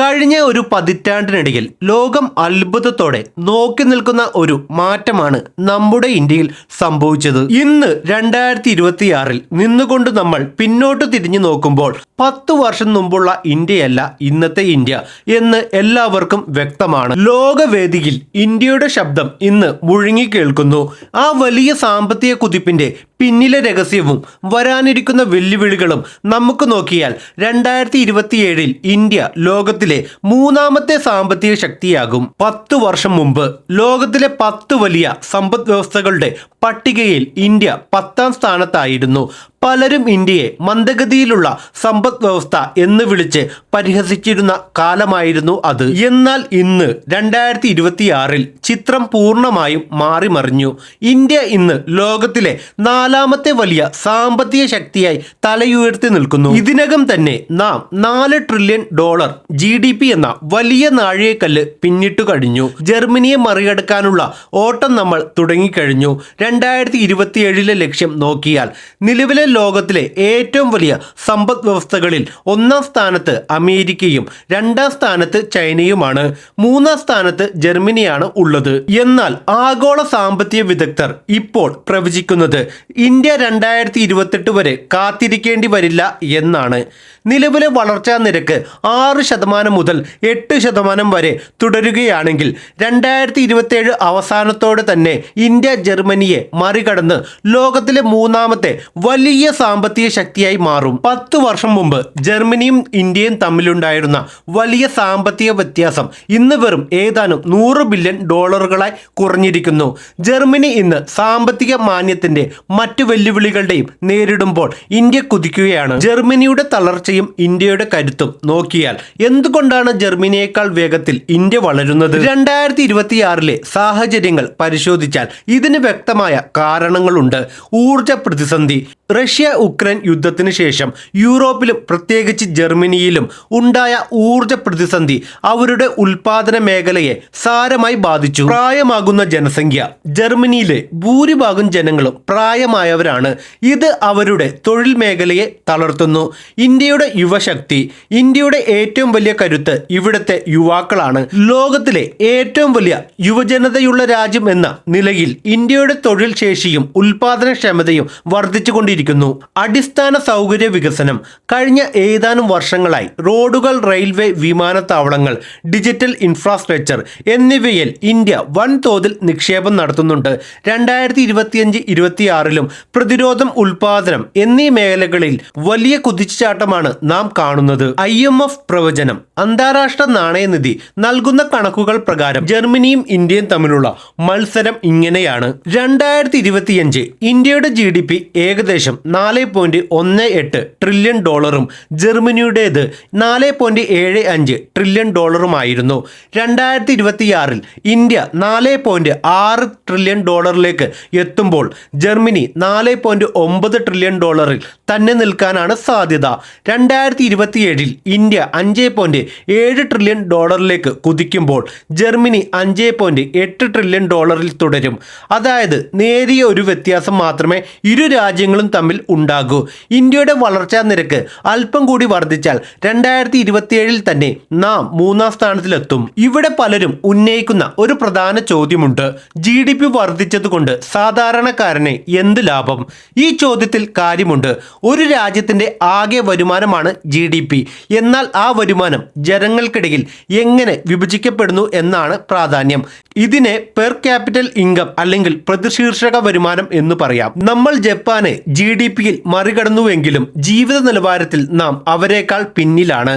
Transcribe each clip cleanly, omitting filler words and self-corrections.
കഴിഞ്ഞ ഒരു പതിറ്റാണ്ടിനിടയിൽ ലോകം അത്ഭുതത്തോടെ നോക്കി നിൽക്കുന്ന ഒരു മാറ്റമാണ് നമ്മുടെ ഇന്ത്യയിൽ സംഭവിച്ചത്. ഇന്ന് 2026 നിന്നുകൊണ്ട് നമ്മൾ പിന്നോട്ട് തിരിഞ്ഞു നോക്കുമ്പോൾ 10 വർഷം മുമ്പുള്ള ഇന്ത്യയല്ല ഇന്നത്തെ ഇന്ത്യ എന്ന് എല്ലാവർക്കും വ്യക്തമാണ്. ലോകവേദിയിൽ ഇന്ത്യയുടെ ശബ്ദം ഇന്ന് മുഴങ്ങി കേൾക്കുന്നു. ആ വലിയ സാമ്പത്തിക കുതിപ്പിന്റെ പിന്നിലെ രഹസ്യവും വരാനിരിക്കുന്ന വെല്ലുവിളികളും നമുക്ക് നോക്കിയാൽ 2027 ഇന്ത്യ ലോകത്തിലെ 3ാമത്തെ സാമ്പത്തിക ശക്തിയാകും. 10 വർഷം മുമ്പ് ലോകത്തിലെ 10 വലിയ സമ്പദ് വ്യവസ്ഥകളുടെ പട്ടികയിൽ ഇന്ത്യ 10ാം സ്ഥാനത്തായിരുന്നു. പലരും ഇന്ത്യയെ മന്ദഗതിയിലുള്ള സമ്പദ് വ്യവസ്ഥ എന്ന് വിളിച്ച് പരിഹസിച്ചിരുന്ന കാലമായിരുന്നു അത്. എന്നാൽ ഇന്ന് 2026 ചിത്രം പൂർണ്ണമായും മാറിമറിഞ്ഞു. ഇന്ത്യ ഇന്ന് ലോകത്തിലെ 4ാമത്തെ വലിയ സാമ്പത്തിക ശക്തിയായി തലയുയർത്തി നിൽക്കുന്നു. ഇതിനകം തന്നെ നാം $4 ട്രില്യൺ GDP എന്ന വലിയ നാഴികക്കല്ല് പിന്നിട്ടു കഴിഞ്ഞു. ജർമ്മനിയെ മറികടക്കാനുള്ള ഓട്ടം നമ്മൾ തുടങ്ങിക്കഴിഞ്ഞു. 2027 ലക്ഷ്യം നോക്കിയാൽ നിലവിലെ ലോകത്തിലെ ഏറ്റവും വലിയ സമ്പദ് വ്യവസ്ഥകളിൽ 1ാം സ്ഥാനത്ത് അമേരിക്കയും 2ാം സ്ഥാനത്ത് ചൈനയുമാണ്. 3ാം സ്ഥാനത്ത് ജർമ്മനിയാണ് ഉള്ളത്. എന്നാൽ ആഗോള സാമ്പത്തിക വിദഗ്ധർ ഇപ്പോൾ പ്രവചിക്കുന്നത് ഇന്ത്യ 2028 വരെ കാത്തിരിക്കേണ്ടി വരില്ല എന്നാണ്. നിലവിലെ വളർച്ചാ നിരക്ക് 6% മുതൽ 8% വരെ തുടരുകയാണെങ്കിൽ 2027 അവസാനത്തോടെ തന്നെ ഇന്ത്യ ജർമ്മനിയെ മറികടന്ന് ലോകത്തിലെ 3ാമത്തെ വലിയ സാമ്പത്തിക ശക്തിയായി മാറും. 10 വർഷം മുമ്പ് ജർമ്മനിയും ഇന്ത്യയും തമ്മിലുണ്ടായിരുന്ന വലിയ സാമ്പത്തിക വ്യത്യാസം ഇന്ന് വെറും ഏതാനും $100 ബില്യൺ കുറഞ്ഞിരിക്കുന്നു. ജർമ്മനി ഇന്ന് സാമ്പത്തിക മാന്ദ്യത്തിന്റെ മറ്റു വെല്ലുവിളികളുടെയും നേരിടുമ്പോൾ ഇന്ത്യ കുതിക്കുകയാണ്. ജർമ്മനിയുടെ തളർച്ചയും ഇന്ത്യയുടെ കരുത്തും നോക്കിയാൽ എന്തുകൊണ്ടാണ് ജർമ്മനിയേക്കാൾ വേഗത്തിൽ ഇന്ത്യ വളരുന്നത്? 2026 സാഹചര്യങ്ങൾ പരിശോധിച്ചാൽ ഇതിന് വ്യക്തമായ കാരണങ്ങളുണ്ട്. ഊർജ പ്രതിസന്ധി. റഷ്യ ഉക്രൈൻ യുദ്ധത്തിന് ശേഷം യൂറോപ്പിലും പ്രത്യേകിച്ച് ജർമ്മനിയിലും ഉണ്ടായ ഊർജ പ്രതിസന്ധി അവരുടെ ഉൽപാദന മേഖലയെ സാരമായി ബാധിച്ചു. പ്രായമാകുന്ന ജനസംഖ്യ. ജർമ്മനിയിലെ ഭൂരിഭാഗം ജനങ്ങളും പ്രായമായവരാണ്. ഇത് അവരുടെ തൊഴിൽ മേഖലയെ തളർത്തുന്നു. ഇന്ത്യയുടെ യുവശക്തി. ഇന്ത്യയുടെ ഏറ്റവും വലിയ കരുത്ത് ഇവിടുത്തെ യുവാക്കളാണ്. ലോകത്തിലെ ഏറ്റവും വലിയ യുവജനതയുള്ള രാജ്യം എന്ന നിലയിൽ ഇന്ത്യയുടെ തൊഴിൽ ശേഷിയും ഉൽപാദനക്ഷമതയും വർദ്ധിച്ചുകൊണ്ടിരിക്കുന്നു. അടിസ്ഥാന സൗകര്യ വികസനം. കഴിഞ്ഞ ഏതാനും വർഷങ്ങളായി റോഡുകൾ, റെയിൽവേ, വിമാനത്താവളങ്ങൾ, ഡിജിറ്റൽ ഇൻഫ്രാസ്ട്രക്ചർ എന്നിവയിൽ ഇന്ത്യ വൻതോതിൽ നിക്ഷേപം നടത്തുന്നുണ്ട്. 2025-26 പ്രതിരോധം, ഉൽപാദനം എന്നീ മേഖലകളിൽ വലിയ കുതിച്ചുചാട്ടമാണ് നാം കാണുന്നത്. IMF പ്രവചനം. അന്താരാഷ്ട്ര നാണയനിധി നൽകുന്ന കണക്കുകൾ പ്രകാരം ജർമ്മനിയും ഇന്ത്യയും തമ്മിലുള്ള മത്സരം ഇങ്ങനെയാണ്. 2025 ഇന്ത്യയുടെ GDP ഏകദേശം $4.18 ട്രില്യൺ ജർമ്മനിയുടേത് $4.75 ട്രില്യൺ ആയിരുന്നു. 2026 ഇന്ത്യ $4.6 ട്രില്യൺ എത്തുമ്പോൾ ജർമ്മനി $4.9 ട്രില്യൺ തന്നെ നിൽക്കാനാണ് സാധ്യത. 2027 ഇന്ത്യ $5.7 ട്രില്യൺ കുതിക്കുമ്പോൾ ജർമ്മനി $5.8 ട്രില്യൺ തുടരും. അതായത് നേരിയ ഒരു വ്യത്യാസം മാത്രമേ ഇരു രാജ്യങ്ങളും തമ്മിൽ ഉണ്ടാകൂ. ഇന്ത്യയുടെ വളർച്ചാ നിരക്ക് അല്പം കൂടി വർദ്ധിച്ചാൽ 2027 തന്നെ നാം 3ാം സ്ഥാനത്തിലെത്തും. ഇവിടെ പലരും ഉന്നയിക്കുന്ന ഒരു പ്രധാന ചോദ്യമുണ്ട്. GDP വർദ്ധിച്ചതുകൊണ്ട് സാധാരണക്കാരന് എന്ത് ലാഭം? ഈ ചോദ്യത്തിൽ കാര്യമുണ്ട്. ഒരു രാജ്യത്തിന്റെ ആകെ വരുമാനമാണ് GDP. എന്നാൽ ആ വരുമാനം ജനങ്ങൾക്കിടയിൽ എങ്ങനെ വിഭജിക്കപ്പെടുന്നു എന്നാണ് പ്രാധാന്യം. ഇതിനെ പെർ ക്യാപിറ്റൽ ഇൻകം അല്ലെങ്കിൽ പ്രതിശീർഷക വരുമാനം എന്ന് പറയാം. നമ്മൾ ജപ്പാനെ GDPയിൽ മറികടന്നുവെങ്കിലും ജീവിത നിലവാരത്തിൽ നാം അവരെക്കാൾ പിന്നിലാണ്.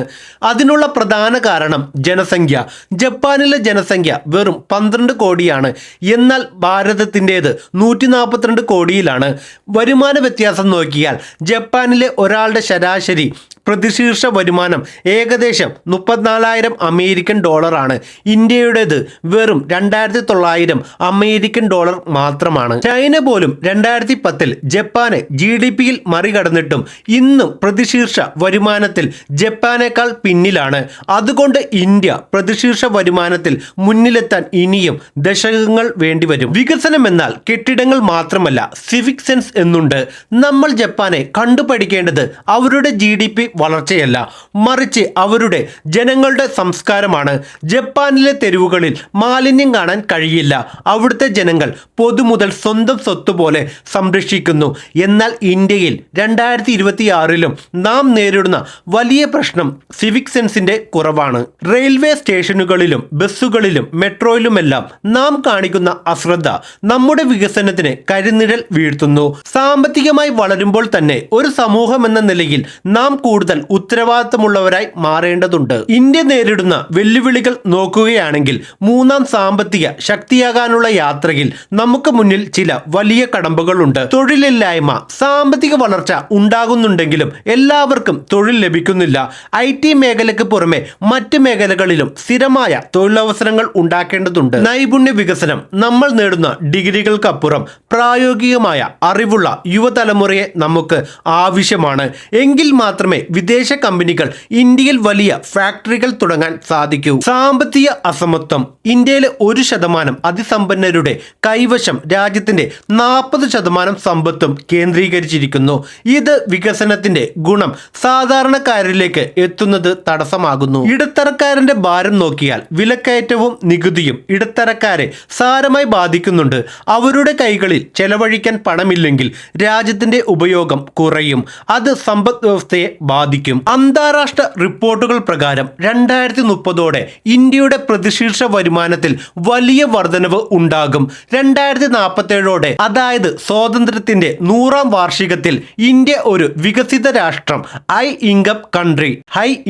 അതിനുള്ള പ്രധാന കാരണം ജനസംഖ്യ. ജപ്പാനിലെ ജനസംഖ്യ വെറും 12 കോടിയാണ്. എന്നാൽ ഭാരതത്തിൻ്റേത് 142 കോടിയിലാണ്. വരുമാന വ്യത്യാസം നോക്കിയാൽ ജപ്പാനിലെ ഒരാളുടെ ശരാശരി പ്രതിശീർഷ വരുമാനം ഏകദേശം $34,000 അമേരിക്കൻ ഡോളറാണ്. ഇന്ത്യയുടേത് വെറും $2,900 മാത്രമാണ്. ചൈന പോലും 2010 ജപ്പാനെ GDPയിൽ മറികടന്നിട്ടും ഇന്നും പ്രതിശീർഷ വരുമാനത്തിൽ ജപ്പാനേക്കാൾ പിന്നിലാണ്. അതുകൊണ്ട് ഇന്ത്യ പ്രതിശീർഷ വരുമാനത്തിൽ മുന്നിലെത്താൻ ഇനിയും ദശകങ്ങൾ വേണ്ടിവരും. വികസനം എന്നാൽ കെട്ടിടങ്ങൾ മാത്രമല്ല, സിവിക് സെൻസ് എന്നുണ്ട്. നമ്മൾ ജപ്പാനെ കണ്ടുപഠിക്കേണ്ടത് അവരുടെ GDP വളർച്ചയല്ല, മറിച്ച് അവരുടെ ജനങ്ങളുടെ സംസ്കാരമാണ്. ജപ്പാനിലെ തെരുവുകളിൽ മാലിന്യം കാണാൻ കഴിയില്ല. അവിടുത്തെ ജനങ്ങൾ പൊതുമുതൽ സ്വന്തം സ്വത്ത് പോലെ സംരക്ഷിക്കുന്നു. എന്നാൽ ഇന്ത്യയിൽ 2026 നാം നേരിടുന്ന വലിയ പ്രശ്നം സിവിക് സെൻസിന്റെ കുറവാണ്. റെയിൽവേ സ്റ്റേഷനുകളിലും ബസ്സുകളിലും മെട്രോയിലുമെല്ലാം നാം കാണിക്കുന്ന അശ്രദ്ധ നമ്മുടെ വികസനത്തിന് കരിനിഴൽ വീഴ്ത്തുന്നു. സാമ്പത്തികമായി വളരുമ്പോൾ തന്നെ ഒരു സമൂഹം എന്ന നിലയിൽ നാം കൂടുതൽ ഉത്തരവാദിത്തമുള്ളവരായി മാറേണ്ടതുണ്ട്. ഇന്ത്യ നേരിടുന്ന വെല്ലുവിളികൾ നോക്കുകയാണെങ്കിൽ മൂന്നാം സാമ്പത്തിക ശക്തിയാകാനുള്ള യാത്രയിൽ നമുക്ക് മുന്നിൽ ചില വലിയ കടമ്പകളുണ്ട്. തൊഴിലില്ലായ്മ. സാമ്പത്തിക വളർച്ച ഉണ്ടാകുന്നുണ്ടെങ്കിലും എല്ലാവർക്കും തൊഴിൽ ലഭിക്കുന്നില്ല. IT മേഖലയ്ക്ക് പുറമെ മറ്റ് മേഖലകളിലും സ്ഥിരമായ തൊഴിലവസരങ്ങൾ ഉണ്ടാക്കേണ്ടതുണ്ട്. നൈപുണ്യ വികസനം. നമ്മൾ നേടുന്ന ഡിഗ്രികൾക്കപ്പുറം പ്രായോഗികമായ അറിവുള്ള യുവതലമുറയെ നമുക്ക് ആവശ്യമാണ്. എങ്കിൽ മാത്രമേ വിദേശ കമ്പനികൾ ഇന്ത്യയിൽ വലിയ ഫാക്ടറികൾ തുടങ്ങാൻ സാധിക്കൂ. സാമ്പത്തിക അസമത്വം. ഇന്ത്യയിലെ 1% അതിസമ്പന്നരുടെ കൈവശം രാജ്യത്തിന്റെ 40% സമ്പത്തും കേന്ദ്രീകരിച്ചിരിക്കുന്നു. ഇത് വികസനത്തിന്റെ ഗുണം സാധാരണക്കാരിലേക്ക് എത്തുന്നത് തടസ്സമാകുന്നു. ഇടത്തരക്കാരന്റെ ഭാരം നോക്കിയാൽ വിലക്കയറ്റവും നികുതിയും ഇടത്തരക്കാരെ സാരമായി ബാധിക്കുന്നുണ്ട്. അവരുടെ കൈകളിൽ ചെലവഴിക്കാൻ പണമില്ലെങ്കിൽ രാജ്യത്തിന്റെ ഉപയോഗം കുറയും. അത് സമ്പദ് വ്യവസ്ഥയെ ബാധിക്കും. അന്താരാഷ്ട്ര റിപ്പോർട്ടുകൾ പ്രകാരം 2030 ഇന്ത്യയുടെ പ്രതിശീർഷ വരുമാനത്തിൽ വലിയ വർധനവ് ഉണ്ടാകും. 2047 അതായത് സ്വാതന്ത്ര്യത്തിന്റെ 100ാം വാർഷികത്തിൽ ഇന്ത്യ ഒരു വികസിത രാഷ്ട്രം, ഹൈ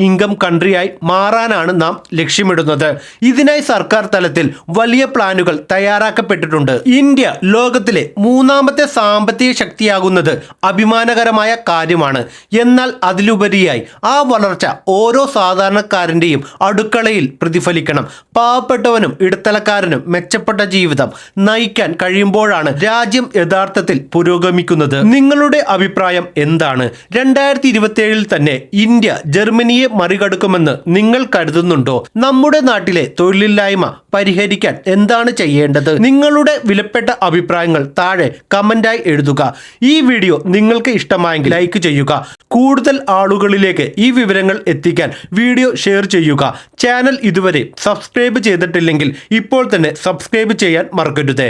ഇൻകം കൺട്രിയായി മാറാനാണ് നാം ലക്ഷ്യമിടുന്നത്. ഇതിനായി സർക്കാർ തലത്തിൽ വലിയ പ്ലാനുകൾ തയ്യാറാക്കപ്പെട്ടിട്ടുണ്ട്. ഇന്ത്യ ലോകത്തിലെ 3ാമത്തെ സാമ്പത്തിക ശക്തിയാകുന്നത് അഭിമാനകരമായ കാര്യമാണ്. എന്നാൽ അതിലുപരിയായി ആ വളർച്ച ഓരോ സാധാരണക്കാരന്റെയും അടുക്കളയിൽ പ്രതിഫലിക്കണം. പാവപ്പെട്ടവനും ഇടത്തരക്കാരനും മെച്ചപ്പെട്ട ജീവിതം നയിക്കാൻ കഴിയുമ്പോഴാണ് രാജ്യം യഥാർത്ഥത്തിൽ പുരോഗമിക്കുന്നത്. നിങ്ങളുടെ അഭിപ്രായം എന്താണ്? 2027 തന്നെ ഇന്ത്യ ജർമ്മനിയെ മറികടക്കുമെന്ന് നിങ്ങൾ കരുതുന്നുണ്ടോ? നമ്മുടെ നാട്ടിലെ തൊഴിലില്ലായ്മ പരിഹരിക്കാൻ എന്താണ് ചെയ്യേണ്ടത്? നിങ്ങളുടെ വിലപ്പെട്ട അഭിപ്രായങ്ങൾ താഴെ കമന്റായി എഴുതുക. ഈ വീഡിയോ നിങ്ങൾക്ക് ഇഷ്ടമായെങ്കിൽ ലൈക്ക് ചെയ്യുക. കൂടുതൽ ആളുകളിലേക്ക് ഈ വിവരങ്ങൾ എത്തിക്കാൻ വീഡിയോ ഷെയർ ചെയ്യുക. ചാനൽ ഇതുവരെ സബ്സ്ക്രൈബ് ചെയ്തിട്ടില്ലെങ്കിൽ ഇപ്പോൾ തന്നെ സബ്സ്ക്രൈബ് ചെയ്യാൻ മറക്കരുത്.